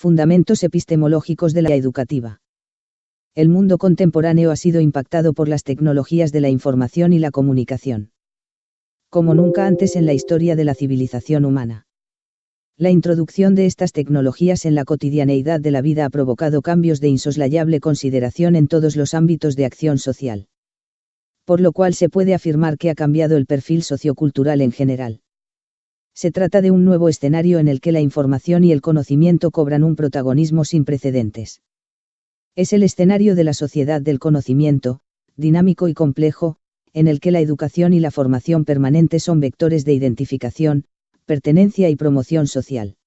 Fundamentos epistemológicos de la educativa. El mundo contemporáneo ha sido impactado por las tecnologías de la información y la comunicación, como nunca antes en la historia de la civilización humana. La introducción de estas tecnologías en la cotidianeidad de la vida ha provocado cambios de insoslayable consideración en todos los ámbitos de acción social. Por lo cual se puede afirmar que ha cambiado el perfil sociocultural en general. Se trata de un nuevo escenario en el que la información y el conocimiento cobran un protagonismo sin precedentes. Es el escenario de la sociedad del conocimiento, dinámico y complejo, en el que la educación y la formación permanente son vectores de identificación, pertenencia y promoción social.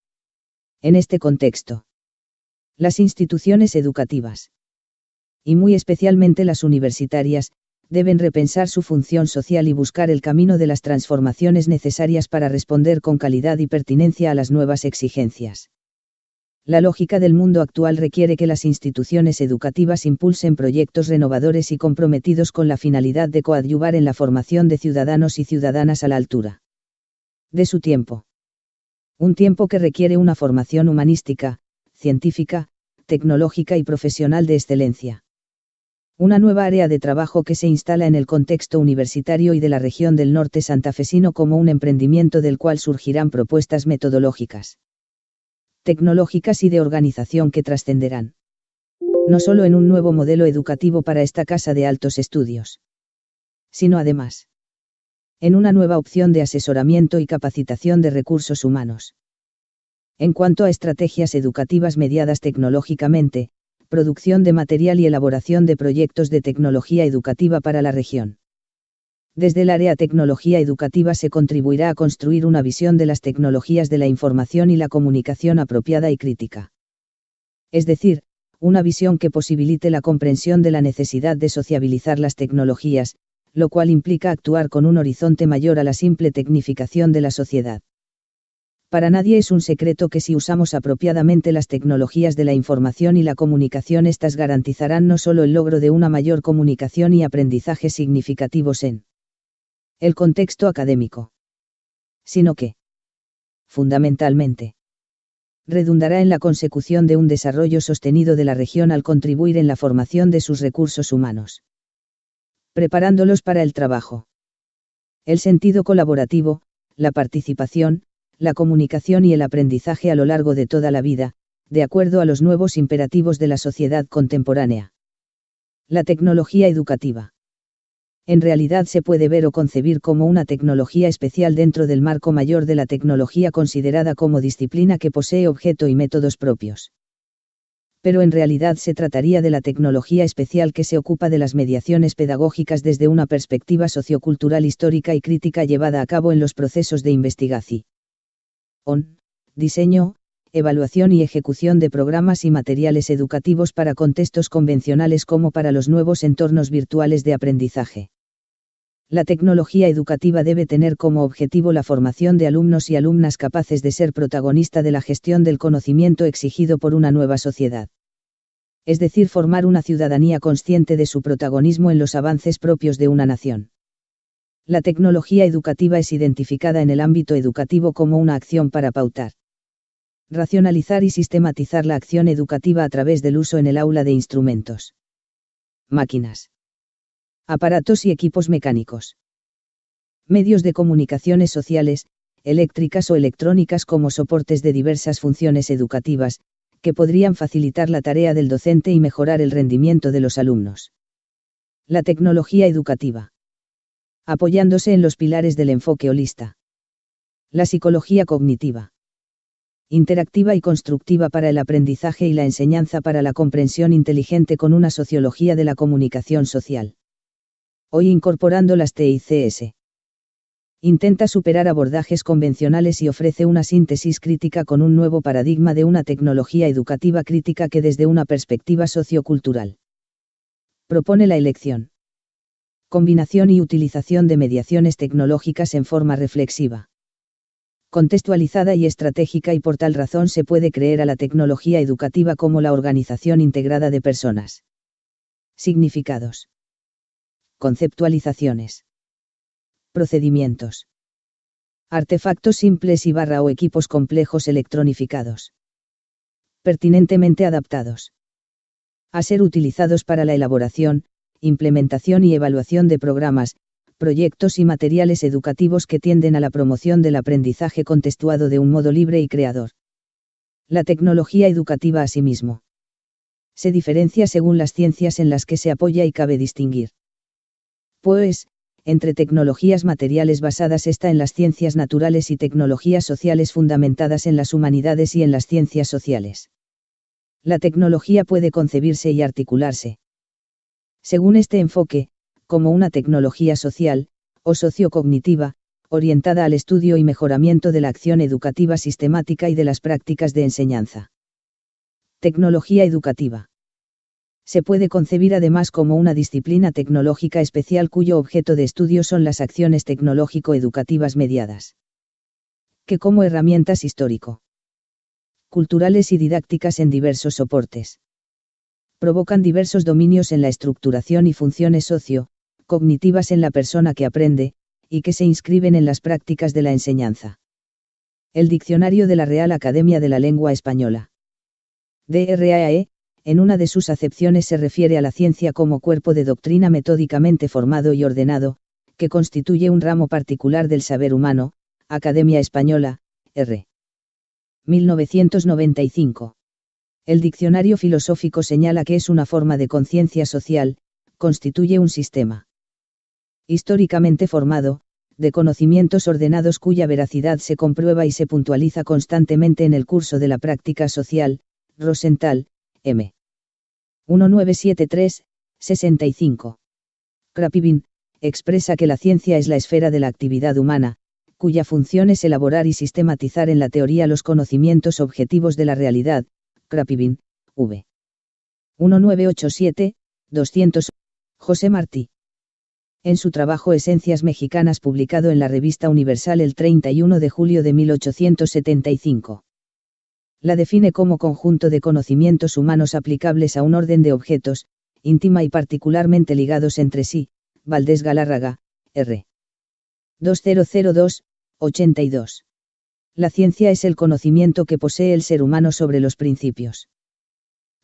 En este contexto, las instituciones educativas, y muy especialmente las universitarias, deben repensar su función social y buscar el camino de las transformaciones necesarias para responder con calidad y pertinencia a las nuevas exigencias. La lógica del mundo actual requiere que las instituciones educativas impulsen proyectos renovadores y comprometidos con la finalidad de coadyuvar en la formación de ciudadanos y ciudadanas a la altura de su tiempo. Un tiempo que requiere una formación humanística, científica, tecnológica y profesional de excelencia. Una nueva área de trabajo que se instala en el contexto universitario y de la región del norte santafesino como un emprendimiento del cual surgirán propuestas metodológicas, tecnológicas y de organización que trascenderán no solo en un nuevo modelo educativo para esta casa de altos estudios, sino además en una nueva opción de asesoramiento y capacitación de recursos humanos. En cuanto a estrategias educativas mediadas tecnológicamente, producción de material y elaboración de proyectos de tecnología educativa para la región. Desde el área tecnología educativa se contribuirá a construir una visión de las tecnologías de la información y la comunicación apropiada y crítica. Es decir, una visión que posibilite la comprensión de la necesidad de sociabilizar las tecnologías, lo cual implica actuar con un horizonte mayor a la simple tecnificación de la sociedad. Para nadie es un secreto que si usamos apropiadamente las tecnologías de la información y la comunicación, estas garantizarán no solo el logro de una mayor comunicación y aprendizaje significativos en el contexto académico, sino que, fundamentalmente, redundará en la consecución de un desarrollo sostenido de la región al contribuir en la formación de sus recursos humanos, preparándolos para el trabajo. El sentido colaborativo, la participación, la comunicación y el aprendizaje a lo largo de toda la vida, de acuerdo a los nuevos imperativos de la sociedad contemporánea. La tecnología educativa. En realidad se puede ver o concebir como una tecnología especial dentro del marco mayor de la tecnología considerada como disciplina que posee objeto y métodos propios. Pero en realidad se trataría de la tecnología especial que se ocupa de las mediaciones pedagógicas desde una perspectiva sociocultural histórica y crítica llevada a cabo en los procesos de investigación, diseño, evaluación y ejecución de programas y materiales educativos para contextos convencionales como para los nuevos entornos virtuales de aprendizaje. La tecnología educativa debe tener como objetivo la formación de alumnos y alumnas capaces de ser protagonista de la gestión del conocimiento exigido por una nueva sociedad. Es decir, formar una ciudadanía consciente de su protagonismo en los avances propios de una nación. La tecnología educativa es identificada en el ámbito educativo como una acción para pautar, racionalizar y sistematizar la acción educativa a través del uso en el aula de instrumentos, máquinas, aparatos y equipos mecánicos, medios de comunicaciones sociales, eléctricas o electrónicas como soportes de diversas funciones educativas, que podrían facilitar la tarea del docente y mejorar el rendimiento de los alumnos. La tecnología educativa, apoyándose en los pilares del enfoque holista. La psicología cognitiva, interactiva y constructiva para el aprendizaje y la enseñanza para la comprensión inteligente con una sociología de la comunicación social. Hoy incorporando las TICS. Intenta superar abordajes convencionales y ofrece una síntesis crítica con un nuevo paradigma de una tecnología educativa crítica que desde una perspectiva sociocultural propone la elección, combinación y utilización de mediaciones tecnológicas en forma reflexiva, contextualizada y estratégica, y por tal razón se puede creer a la tecnología educativa como la organización integrada de personas, significados, conceptualizaciones, procedimientos, artefactos simples y o equipos complejos electronificados, pertinentemente adaptados a ser utilizados para la elaboración, implementación y evaluación de programas, proyectos y materiales educativos que tienden a la promoción del aprendizaje contextuado de un modo libre y creador. La tecnología educativa asimismo se diferencia según las ciencias en las que se apoya y cabe distinguir. Pues, entre tecnologías materiales basadas está en las ciencias naturales y tecnologías sociales fundamentadas en las humanidades y en las ciencias sociales. La tecnología puede concebirse y articularse, según este enfoque, como una tecnología social, o sociocognitiva, orientada al estudio y mejoramiento de la acción educativa sistemática y de las prácticas de enseñanza. Tecnología educativa. Se puede concebir además como una disciplina tecnológica especial cuyo objeto de estudio son las acciones tecnológico-educativas mediadas, que como herramientas histórico-culturales y didácticas en diversos soportes, provocan diversos dominios en la estructuración y funciones socio-cognitivas en la persona que aprende, y que se inscriben en las prácticas de la enseñanza. El Diccionario de la Real Academia de la Lengua Española. DRAE, en una de sus acepciones se refiere a la ciencia como cuerpo de doctrina metódicamente formado y ordenado, que constituye un ramo particular del saber humano, Academia Española, R. 1995. El diccionario filosófico señala que es una forma de conciencia social, constituye un sistema históricamente formado, de conocimientos ordenados cuya veracidad se comprueba y se puntualiza constantemente en el curso de la práctica social. Rosenthal, M. 1973, 65. Krapivin, expresa que la ciencia es la esfera de la actividad humana, cuya función es elaborar y sistematizar en la teoría los conocimientos objetivos de la realidad. Krapivin, V. 1987, 200. José Martí. En su trabajo Esencias Mexicanas publicado en la Revista Universal el 31 de julio de 1875. La define como conjunto de conocimientos humanos aplicables a un orden de objetos, íntima y particularmente ligados entre sí. Valdés Galárraga, R. 2002, 82. La ciencia es el conocimiento que posee el ser humano sobre los principios,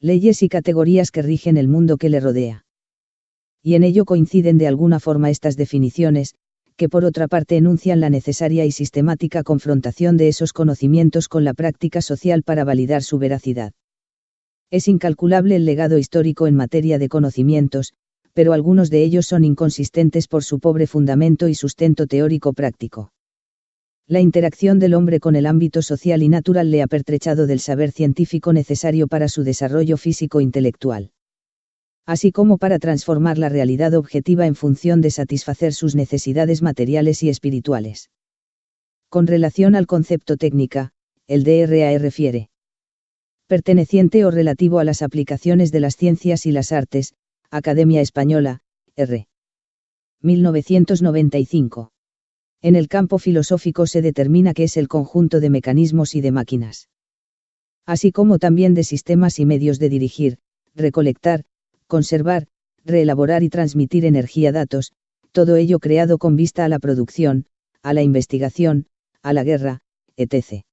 leyes y categorías que rigen el mundo que le rodea. Y en ello coinciden de alguna forma estas definiciones, que por otra parte enuncian la necesaria y sistemática confrontación de esos conocimientos con la práctica social para validar su veracidad. Es incalculable el legado histórico en materia de conocimientos, pero algunos de ellos son inconsistentes por su pobre fundamento y sustento teórico práctico. La interacción del hombre con el ámbito social y natural le ha pertrechado del saber científico necesario para su desarrollo físico-intelectual, así como para transformar la realidad objetiva en función de satisfacer sus necesidades materiales y espirituales. Con relación al concepto técnica, el DRAE refiere: perteneciente o relativo a las aplicaciones de las ciencias y las artes, Academia Española, R. 1995. En el campo filosófico se determina que es el conjunto de mecanismos y de máquinas, así como también de sistemas y medios de dirigir, recolectar, conservar, reelaborar y transmitir energía, datos, todo ello creado con vista a la producción, a la investigación, a la guerra, etc.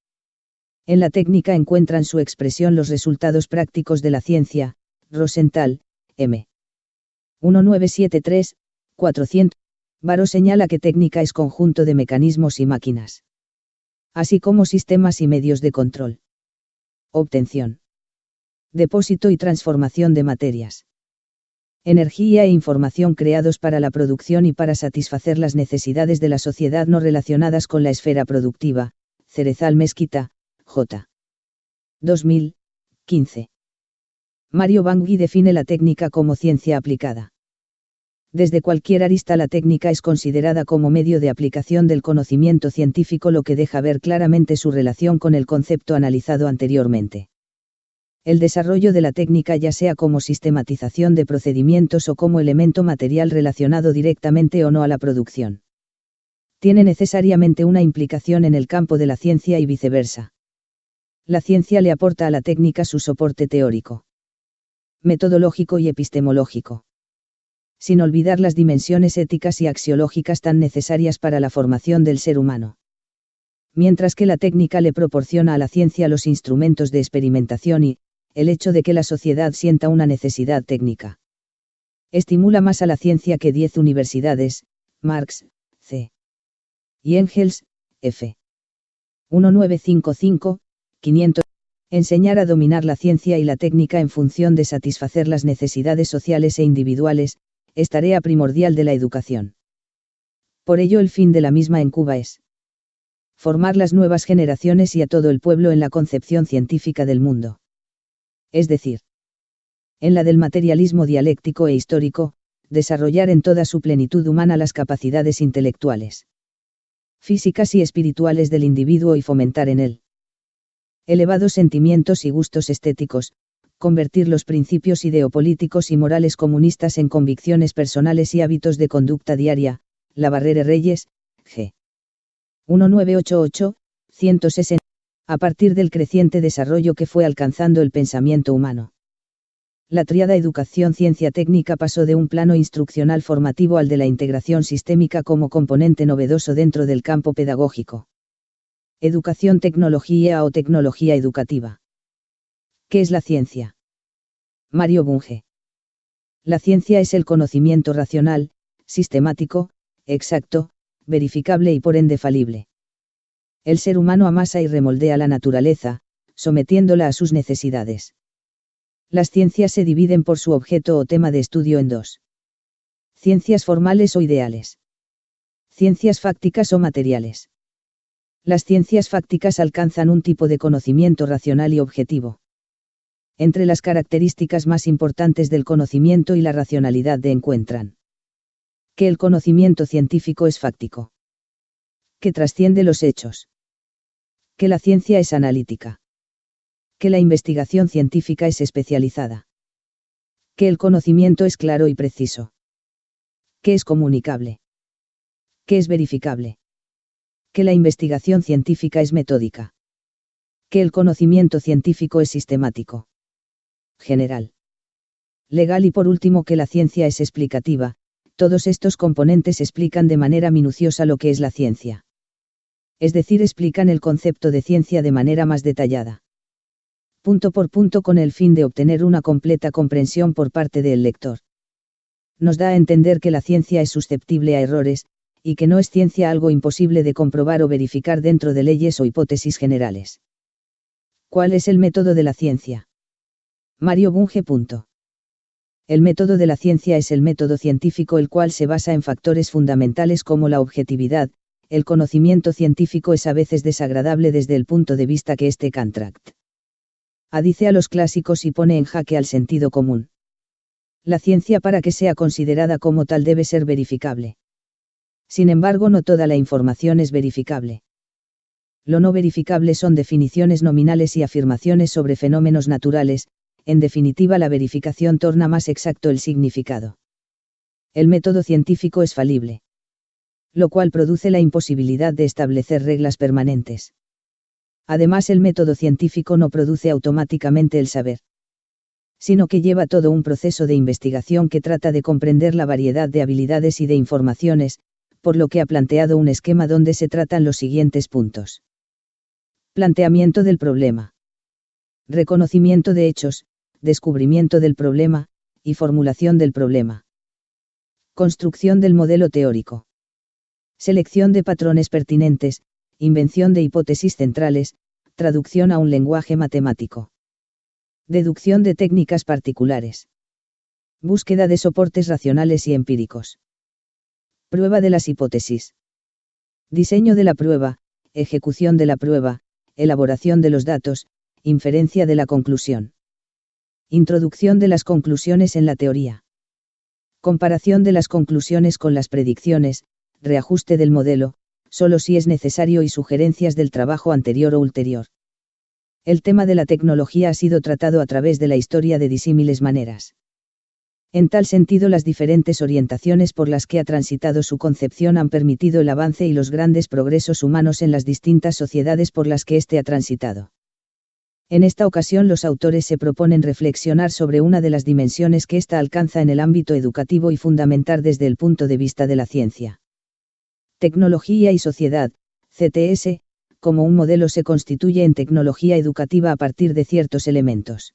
En la técnica encuentran su expresión los resultados prácticos de la ciencia. Rosenthal, M. 1973, 400. Baró señala que técnica es conjunto de mecanismos y máquinas, así como sistemas y medios de control, obtención, depósito y transformación de materias, energía e información creados para la producción y para satisfacer las necesidades de la sociedad no relacionadas con la esfera productiva. Cerezal Mezquita, J. 2015. Mario Bangui define la técnica como ciencia aplicada. Desde cualquier arista la técnica es considerada como medio de aplicación del conocimiento científico, lo que deja ver claramente su relación con el concepto analizado anteriormente. El desarrollo de la técnica, ya sea como sistematización de procedimientos o como elemento material relacionado directamente o no a la producción, tiene necesariamente una implicación en el campo de la ciencia y viceversa. La ciencia le aporta a la técnica su soporte teórico, metodológico y epistemológico, sin olvidar las dimensiones éticas y axiológicas tan necesarias para la formación del ser humano. Mientras que la técnica le proporciona a la ciencia los instrumentos de experimentación y, el hecho de que la sociedad sienta una necesidad técnica. Estimula más a la ciencia que 10 universidades, Marx, C. y Engels, F. 1955, 500. Enseñar a dominar la ciencia y la técnica en función de satisfacer las necesidades sociales e individuales, es tarea primordial de la educación. Por ello el fin de la misma en Cuba es formar las nuevas generaciones y a todo el pueblo en la concepción científica del mundo. Es decir, en la del materialismo dialéctico e histórico, desarrollar en toda su plenitud humana las capacidades intelectuales, físicas y espirituales del individuo y fomentar en él elevados sentimientos y gustos estéticos, convertir los principios ideopolíticos y morales comunistas en convicciones personales y hábitos de conducta diaria. Labarrere Reyes, G. 1988, 160. A partir del creciente desarrollo que fue alcanzando el pensamiento humano. La tríada educación-ciencia técnica pasó de un plano instruccional formativo al de la integración sistémica como componente novedoso dentro del campo pedagógico. Educación-tecnología o tecnología educativa. ¿Qué es la ciencia? Mario Bunge. La ciencia es el conocimiento racional, sistemático, exacto, verificable y por ende falible. El ser humano amasa y remoldea la naturaleza, sometiéndola a sus necesidades. Las ciencias se dividen por su objeto o tema de estudio en dos. Ciencias formales o ideales. Ciencias fácticas o materiales. Las ciencias fácticas alcanzan un tipo de conocimiento racional y objetivo. Entre las características más importantes del conocimiento y la racionalidad encuentran que el conocimiento científico es fáctico, que trasciende los hechos, que la ciencia es analítica, que la investigación científica es especializada, que el conocimiento es claro y preciso, que es comunicable, que es verificable, que la investigación científica es metódica, que el conocimiento científico es sistemático, general, legal y por último que la ciencia es explicativa. Todos estos componentes explican de manera minuciosa lo que es la ciencia. Es decir, explican el concepto de ciencia de manera más detallada. Punto por punto con el fin de obtener una completa comprensión por parte del lector. Nos da a entender que la ciencia es susceptible a errores, y que no es ciencia algo imposible de comprobar o verificar dentro de leyes o hipótesis generales. ¿Cuál es el método de la ciencia? Mario Bunge. El método de la ciencia es el método científico el cual se basa en factores fundamentales como la objetividad. El conocimiento científico es a veces desagradable desde el punto de vista que este contract adice a los clásicos y pone en jaque al sentido común. La ciencia para que sea considerada como tal debe ser verificable. Sin embargo, no toda la información es verificable. Lo no verificable son definiciones nominales y afirmaciones sobre fenómenos naturales. En definitiva, la verificación torna más exacto el significado. El método científico es falible, lo cual produce la imposibilidad de establecer reglas permanentes. Además, el método científico no produce automáticamente el saber, sino que lleva todo un proceso de investigación que trata de comprender la variedad de habilidades y de informaciones, por lo que ha planteado un esquema donde se tratan los siguientes puntos. Planteamiento del problema. Reconocimiento de hechos, descubrimiento del problema, y formulación del problema. Construcción del modelo teórico. Selección de patrones pertinentes, invención de hipótesis centrales, traducción a un lenguaje matemático. Deducción de técnicas particulares. Búsqueda de soportes racionales y empíricos. Prueba de las hipótesis. Diseño de la prueba, ejecución de la prueba, elaboración de los datos, inferencia de la conclusión. Introducción de las conclusiones en la teoría. Comparación de las conclusiones con las predicciones, reajuste del modelo, solo si es necesario y sugerencias del trabajo anterior o ulterior. El tema de la tecnología ha sido tratado a través de la historia de disímiles maneras. En tal sentido, las diferentes orientaciones por las que ha transitado su concepción han permitido el avance y los grandes progresos humanos en las distintas sociedades por las que éste ha transitado. En esta ocasión los autores se proponen reflexionar sobre una de las dimensiones que ésta alcanza en el ámbito educativo y fundamentar desde el punto de vista de la ciencia. Tecnología y sociedad, CTS, como un modelo se constituye en tecnología educativa a partir de ciertos elementos.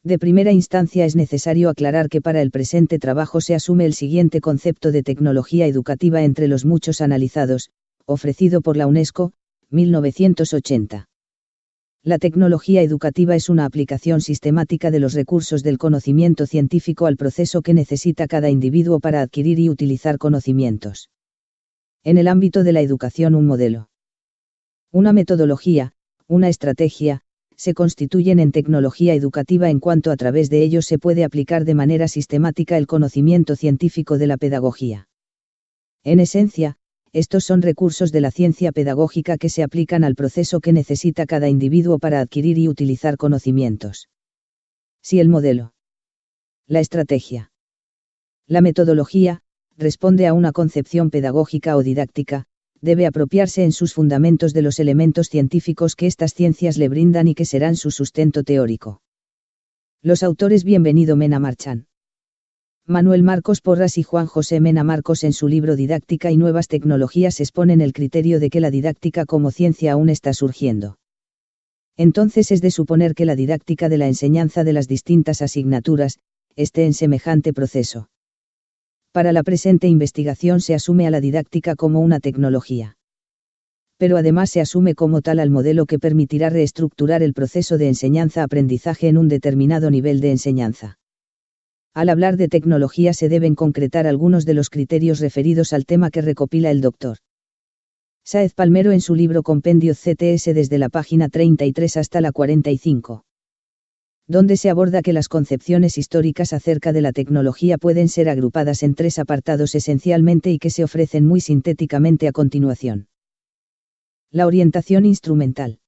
De primera instancia es necesario aclarar que para el presente trabajo se asume el siguiente concepto de tecnología educativa entre los muchos analizados, ofrecido por la UNESCO, 1980. La tecnología educativa es una aplicación sistemática de los recursos del conocimiento científico al proceso que necesita cada individuo para adquirir y utilizar conocimientos. En el ámbito de la educación, un modelo, una metodología, una estrategia, se constituyen en tecnología educativa en cuanto a través de ellos se puede aplicar de manera sistemática el conocimiento científico de la pedagogía. En esencia, estos son recursos de la ciencia pedagógica que se aplican al proceso que necesita cada individuo para adquirir y utilizar conocimientos. Si el modelo, la estrategia, la metodología, responde a una concepción pedagógica o didáctica, debe apropiarse en sus fundamentos de los elementos científicos que estas ciencias le brindan y que serán su sustento teórico. Los autores Bienvenido Mena Marchán, Manuel Marcos Porras y Juan José Mena Marcos en su libro Didáctica y Nuevas Tecnologías exponen el criterio de que la didáctica como ciencia aún está surgiendo. Entonces es de suponer que la didáctica de la enseñanza de las distintas asignaturas, esté en semejante proceso. Para la presente investigación se asume a la didáctica como una tecnología. Pero además se asume como tal al modelo que permitirá reestructurar el proceso de enseñanza-aprendizaje en un determinado nivel de enseñanza. Al hablar de tecnología se deben concretar algunos de los criterios referidos al tema que recopila el Dr. Sáez Palmero en su libro Compendio CTS desde la página 33 hasta la 45. Donde se aborda que las concepciones históricas acerca de la tecnología pueden ser agrupadas en tres apartados esencialmente y que se ofrecen muy sintéticamente a continuación. La orientación instrumental.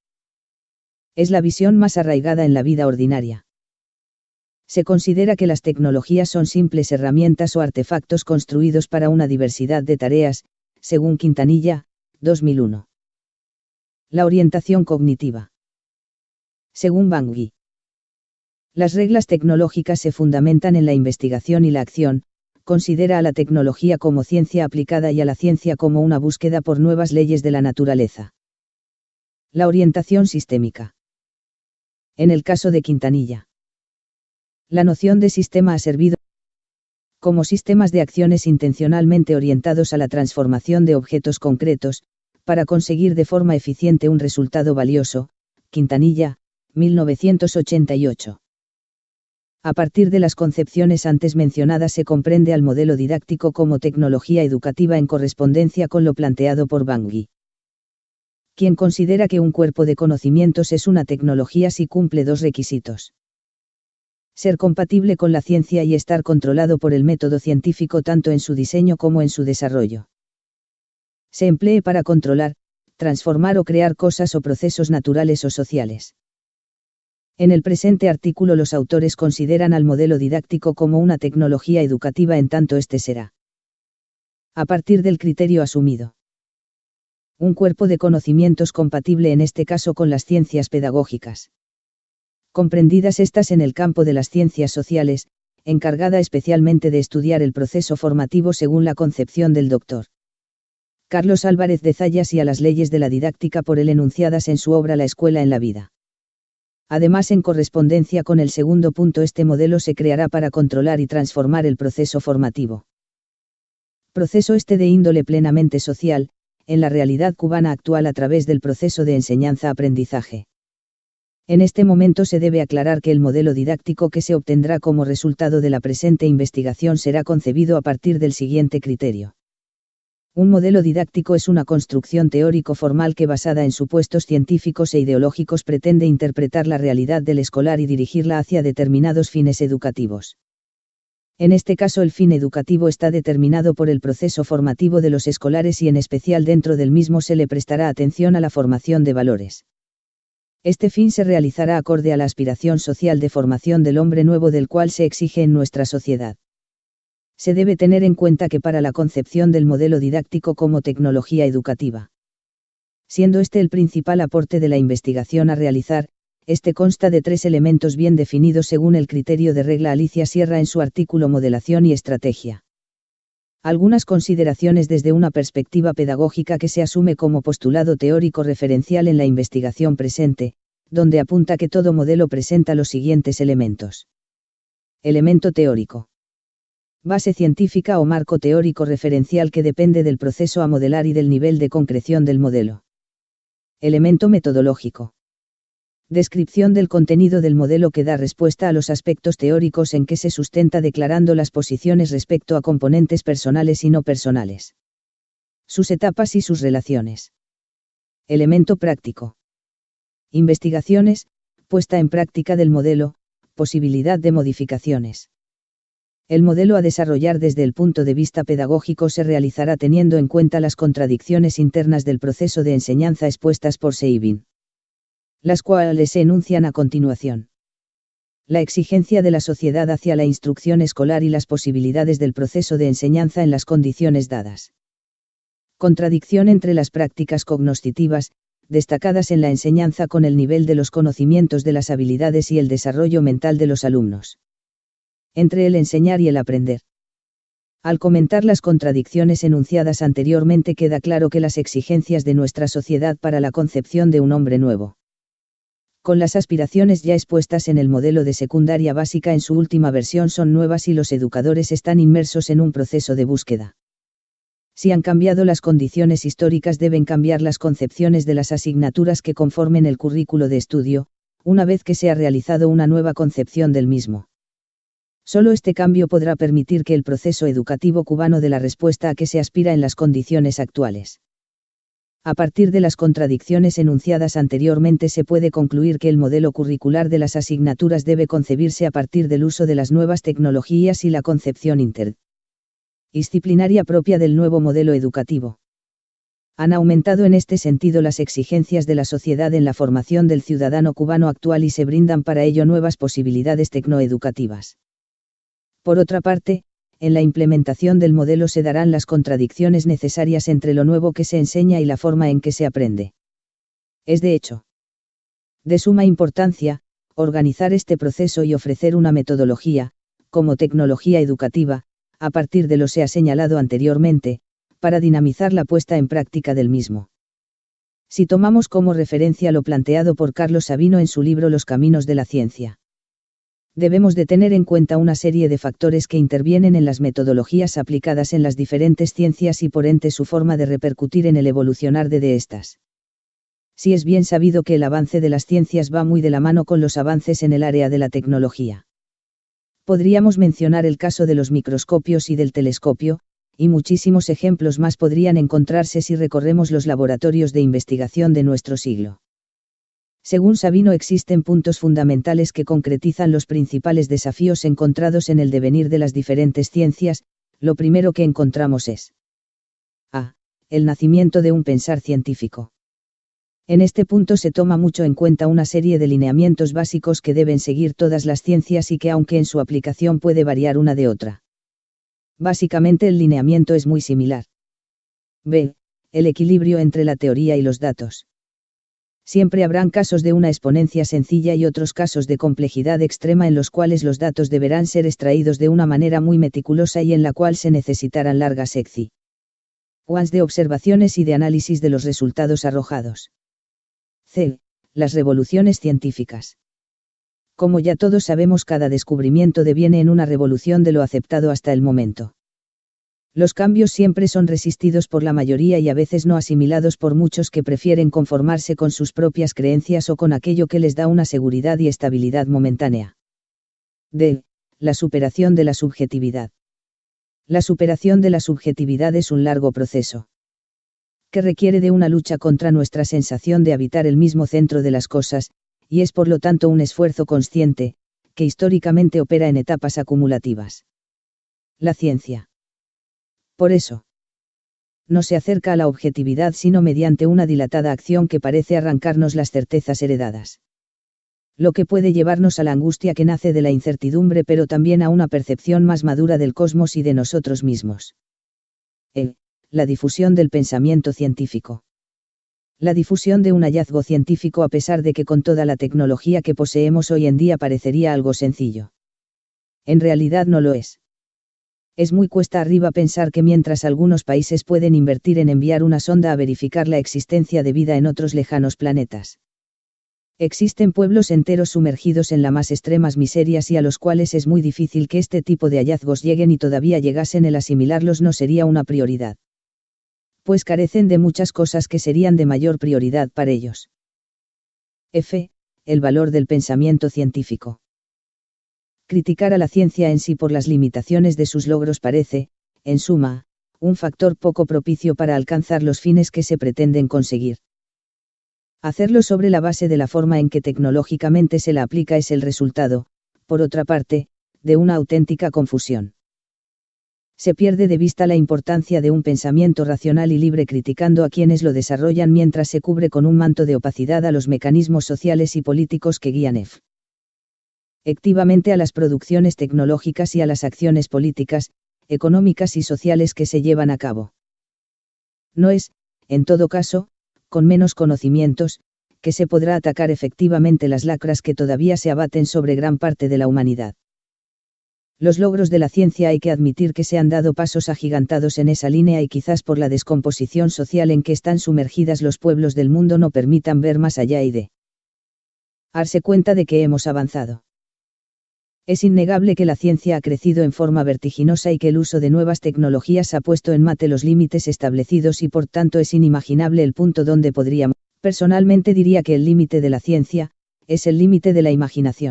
Es la visión más arraigada en la vida ordinaria. Se considera que las tecnologías son simples herramientas o artefactos construidos para una diversidad de tareas, según Quintanilla, 2001. La orientación cognitiva. Según Bangui. Las reglas tecnológicas se fundamentan en la investigación y la acción, considera a la tecnología como ciencia aplicada y a la ciencia como una búsqueda por nuevas leyes de la naturaleza. La orientación sistémica. En el caso de Quintanilla, la noción de sistema ha servido como sistemas de acciones intencionalmente orientados a la transformación de objetos concretos, para conseguir de forma eficiente un resultado valioso. Quintanilla, 1988. A partir de las concepciones antes mencionadas se comprende al modelo didáctico como tecnología educativa en correspondencia con lo planteado por Bangui. Quien considera que un cuerpo de conocimientos es una tecnología si cumple dos requisitos: ser compatible con la ciencia y estar controlado por el método científico tanto en su diseño como en su desarrollo. Se emplee para controlar, transformar o crear cosas o procesos naturales o sociales. En el presente artículo los autores consideran al modelo didáctico como una tecnología educativa en tanto este será, a partir del criterio asumido, un cuerpo de conocimientos compatible en este caso con las ciencias pedagógicas. Comprendidas estas en el campo de las ciencias sociales, encargada especialmente de estudiar el proceso formativo según la concepción del Dr. Carlos Álvarez de Zayas y a las leyes de la didáctica por él enunciadas en su obra La escuela en la vida. Además, en correspondencia con el segundo punto, este modelo se creará para controlar y transformar el proceso formativo. Proceso este de índole plenamente social, en la realidad cubana actual a través del proceso de enseñanza-aprendizaje. En este momento se debe aclarar que el modelo didáctico que se obtendrá como resultado de la presente investigación será concebido a partir del siguiente criterio. Un modelo didáctico es una construcción teórico-formal que, basada en supuestos científicos e ideológicos, pretende interpretar la realidad del escolar y dirigirla hacia determinados fines educativos. En este caso, el fin educativo está determinado por el proceso formativo de los escolares y en especial dentro del mismo se le prestará atención a la formación de valores. Este fin se realizará acorde a la aspiración social de formación del hombre nuevo del cual se exige en nuestra sociedad. Se debe tener en cuenta que para la concepción del modelo didáctico como tecnología educativa, siendo este el principal aporte de la investigación a realizar, este consta de tres elementos bien definidos según el criterio de regla Alicia Sierra en su artículo Modelación y Estrategia. Algunas consideraciones desde una perspectiva pedagógica que se asume como postulado teórico referencial en la investigación presente, donde apunta que todo modelo presenta los siguientes elementos. Elemento teórico. Base científica o marco teórico referencial que depende del proceso a modelar y del nivel de concreción del modelo. Elemento metodológico. Descripción del contenido del modelo que da respuesta a los aspectos teóricos en que se sustenta declarando las posiciones respecto a componentes personales y no personales. Sus etapas y sus relaciones. Elemento práctico. Investigaciones, puesta en práctica del modelo, posibilidad de modificaciones. El modelo a desarrollar desde el punto de vista pedagógico se realizará teniendo en cuenta las contradicciones internas del proceso de enseñanza expuestas por Sabin, las cuales se enuncian a continuación. La exigencia de la sociedad hacia la instrucción escolar y las posibilidades del proceso de enseñanza en las condiciones dadas. Contradicción entre las prácticas cognoscitivas, destacadas en la enseñanza con el nivel de los conocimientos de las habilidades y el desarrollo mental de los alumnos. Entre el enseñar y el aprender. Al comentar las contradicciones enunciadas anteriormente queda claro que las exigencias de nuestra sociedad para la concepción de un hombre nuevo, con las aspiraciones ya expuestas en el modelo de secundaria básica en su última versión son nuevas y los educadores están inmersos en un proceso de búsqueda. Si han cambiado las condiciones históricas deben cambiar las concepciones de las asignaturas que conformen el currículo de estudio, una vez que se ha realizado una nueva concepción del mismo. Solo este cambio podrá permitir que el proceso educativo cubano dé la respuesta a que se aspira en las condiciones actuales. A partir de las contradicciones enunciadas anteriormente se puede concluir que el modelo curricular de las asignaturas debe concebirse a partir del uso de las nuevas tecnologías y la concepción interdisciplinaria propia del nuevo modelo educativo. Han aumentado en este sentido las exigencias de la sociedad en la formación del ciudadano cubano actual y se brindan para ello nuevas posibilidades tecnoeducativas. Por otra parte, en la implementación del modelo se darán las contradicciones necesarias entre lo nuevo que se enseña y la forma en que se aprende. Es de hecho de suma importancia, organizar este proceso y ofrecer una metodología, como tecnología educativa, a partir de lo se ha señalado anteriormente, para dinamizar la puesta en práctica del mismo. Si tomamos como referencia lo planteado por Carlos Sabino en su libro Los caminos de la ciencia, debemos de tener en cuenta una serie de factores que intervienen en las metodologías aplicadas en las diferentes ciencias y por ende su forma de repercutir en el evolucionar de estas. Si es bien sabido que el avance de las ciencias va muy de la mano con los avances en el área de la tecnología. Podríamos mencionar el caso de los microscopios y del telescopio, y muchísimos ejemplos más podrían encontrarse si recorremos los laboratorios de investigación de nuestro siglo. Según Sabino existen puntos fundamentales que concretizan los principales desafíos encontrados en el devenir de las diferentes ciencias. Lo primero que encontramos es a. El nacimiento de un pensar científico. En este punto se toma mucho en cuenta una serie de lineamientos básicos que deben seguir todas las ciencias y que aunque en su aplicación puede variar una de otra. Básicamente el lineamiento es muy similar. b. El equilibrio entre la teoría y los datos. Siempre habrán casos de una exponencia sencilla y otros casos de complejidad extrema en los cuales los datos deberán ser extraídos de una manera muy meticulosa y en la cual se necesitarán largas secuencias de observaciones y de análisis de los resultados arrojados. C. Las revoluciones científicas. Como ya todos sabemos, cada descubrimiento deviene en una revolución de lo aceptado hasta el momento. Los cambios siempre son resistidos por la mayoría y a veces no asimilados por muchos que prefieren conformarse con sus propias creencias o con aquello que les da una seguridad y estabilidad momentánea. D. La superación de la subjetividad. La superación de la subjetividad es un largo proceso, que requiere de una lucha contra nuestra sensación de habitar el mismo centro de las cosas, y es por lo tanto un esfuerzo consciente, que históricamente opera en etapas acumulativas. La ciencia, por eso, no se acerca a la objetividad sino mediante una dilatada acción que parece arrancarnos las certezas heredadas. Lo que puede llevarnos a la angustia que nace de la incertidumbre pero también a una percepción más madura del cosmos y de nosotros mismos. La difusión del pensamiento científico. La difusión de un hallazgo científico a pesar de que con toda la tecnología que poseemos hoy en día parecería algo sencillo. En realidad no lo es. Es muy cuesta arriba pensar que mientras algunos países pueden invertir en enviar una sonda a verificar la existencia de vida en otros lejanos planetas, existen pueblos enteros sumergidos en las más extremas miserias y a los cuales es muy difícil que este tipo de hallazgos lleguen y todavía llegasen, el asimilarlos no sería una prioridad, pues carecen de muchas cosas que serían de mayor prioridad para ellos. F. El valor del pensamiento científico. Criticar a la ciencia en sí por las limitaciones de sus logros parece, en suma, un factor poco propicio para alcanzar los fines que se pretenden conseguir. Hacerlo sobre la base de la forma en que tecnológicamente se la aplica es el resultado, por otra parte, de una auténtica confusión. Se pierde de vista la importancia de un pensamiento racional y libre criticando a quienes lo desarrollan, mientras se cubre con un manto de opacidad a los mecanismos sociales y políticos que guían activamente a las producciones tecnológicas y a las acciones políticas, económicas y sociales que se llevan a cabo. No es, en todo caso, con menos conocimientos, que se podrá atacar efectivamente las lacras que todavía se abaten sobre gran parte de la humanidad. Los logros de la ciencia hay que admitir que se han dado pasos agigantados en esa línea y quizás por la descomposición social en que están sumergidas los pueblos del mundo no permitan ver más allá y de darse cuenta de que hemos avanzado. Es innegable que la ciencia ha crecido en forma vertiginosa y que el uso de nuevas tecnologías ha puesto en mate los límites establecidos y por tanto es inimaginable el punto donde podríamos. Personalmente diría que el límite de la ciencia es el límite de la imaginación.